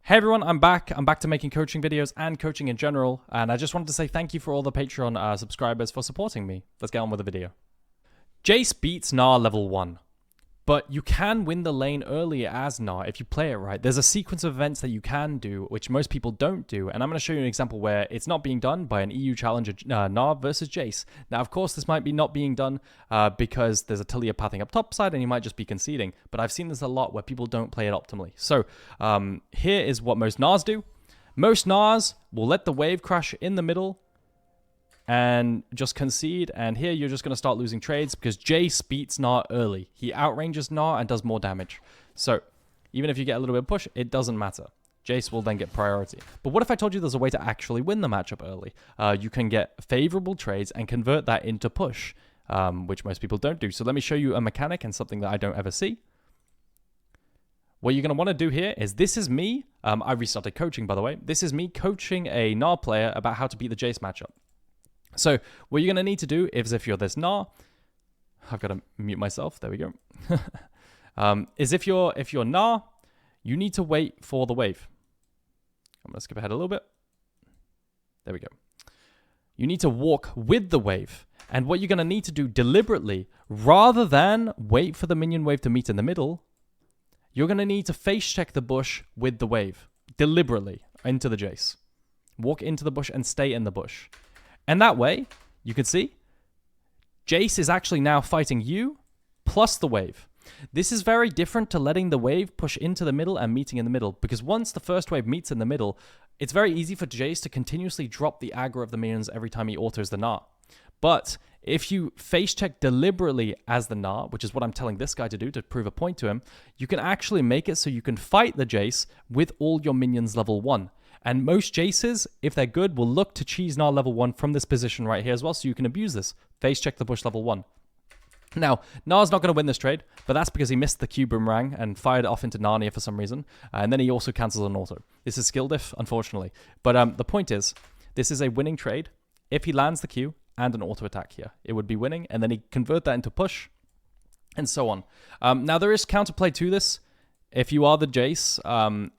Hey everyone, I'm back. I'm back to making coaching videos and coaching in general, and I just wanted to say thank you for all the Patreon subscribers for supporting me. Let's get on with the video. Jace beats Gnar level 1, but you can win the lane early as Gnar if you play it right. There's a sequence of events that you can do, which most people don't do, and I'm going to show you an example where it's not being done by an EU challenger, Gnar versus Jace. Now, of course, this might be not being done because there's a Tilia pathing up top side, and you might just be conceding, but I've seen this a lot where people don't play it optimally. So here is what most Gnars do. Most Gnars will let the wave crash in the middle and just concede, and here you're just going to start losing trades because Jace beats Gnar early. He outranges Gnar and does more damage. So even if you get a little bit of push, it doesn't matter. Jace will then get priority. But what if I told you there's a way to actually win the matchup early? You can get favorable trades and convert that into push, which most people don't do. So let me show you a mechanic and something that I don't ever see. What you're going to want to do here is, this is me. I restarted coaching, by the way. This is me coaching a Gnar player about how to beat the Jace matchup. So what you're going to need to do is, if you're this Gnar, I've got to mute myself. There we go. Is if you're Gnar, you need to wait for the wave. I'm going to skip ahead a little bit. There we go. You need to walk with the wave. And what you're going to need to do deliberately, rather than wait for the minion wave to meet in the middle, you're going to need to face check the bush with the wave deliberately into the Jace. Walk into the bush and stay in the bush. And that way, you can see, Jace is actually now fighting you plus the wave. This is very different to letting the wave push into the middle and meeting in the middle, because once the first wave meets in the middle, it's very easy for Jace to continuously drop the aggro of the minions every time he autos the Gnar. But if you face check deliberately as the Gnar, which is what I'm telling this guy to do to prove a point to him, you can actually make it so you can fight the Jace with all your minions level 1. And most Jaces, if they're good, will look to cheese Gnar level 1 from this position right here as well, so you can abuse this. Face check the bush level 1. Now, Gnar's not going to win this trade, but that's because he missed the Q boomerang and fired it off into Narnia for some reason, and then he also cancels an auto. This is skill diff, unfortunately. But the point is, this is a winning trade. If he lands the Q and an auto attack here, it would be winning, and then he convert that into push, and so on. Now, there is counterplay to this. If you are the Jace,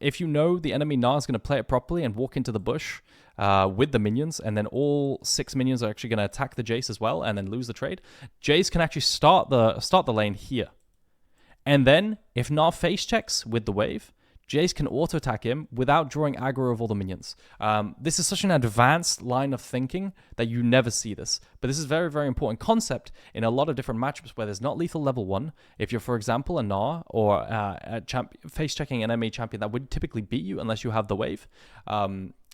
if you know the enemy Gnar is going to play it properly and walk into the bush with the minions, and then all 6 minions are actually going to attack the Jace as well and then lose the trade, Jace can actually start the lane here. And then, if Gnar face checks with the wave, Jace can auto-attack him without drawing aggro of all the minions. This is such an advanced line of thinking that you never see this. But this is a very, very important concept in a lot of different matchups where there's not lethal level 1. If you're, for example, a Gnar or face-checking an enemy champion that would typically beat you unless you have the wave,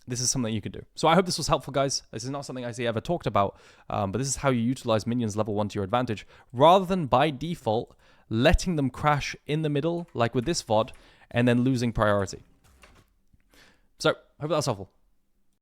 this is something you could do. So I hope this was helpful, guys. This is not something I see ever talked about, but this is how you utilize minions level 1 to your advantage, rather than by default letting them crash in the middle, like with this VOD, and then losing priority. So, hope that was helpful.